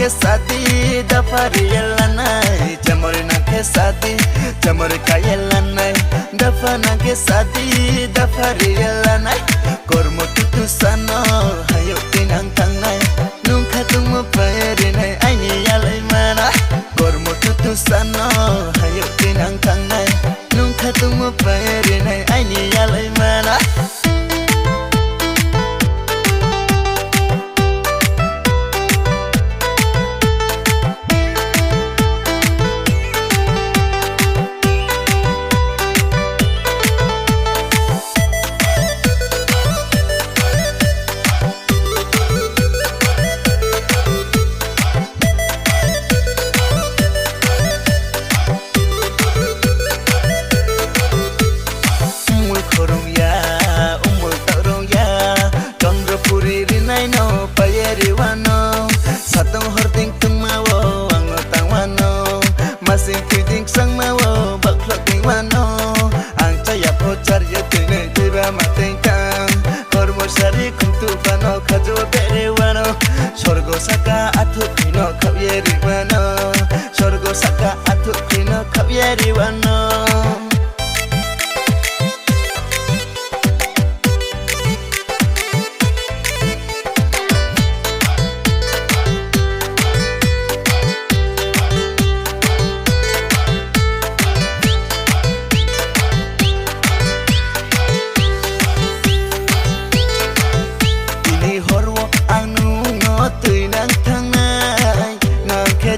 ke sati dafari yelanai chamor na ke sati chamor kayelanai dafana ke sati dafari yelanai kormo tutu sano hayo tinang tangai nungka tumu pairinai aini yalai mana kormo tutu sano hayo tinang tangai nungka tumu pairinai aini yalai mana Satong hording tumawo ang tawano masing pwedeng sang mawo baklok ding wano ang caya pocar ya tene tiba matengkang kormo sari kuntu bano kajo bere wano sorgo saka atu kino kabyeri wano sorgo saka atu kino kabyeri wano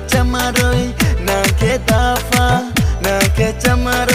chamaroy na ke dafa na ke chamar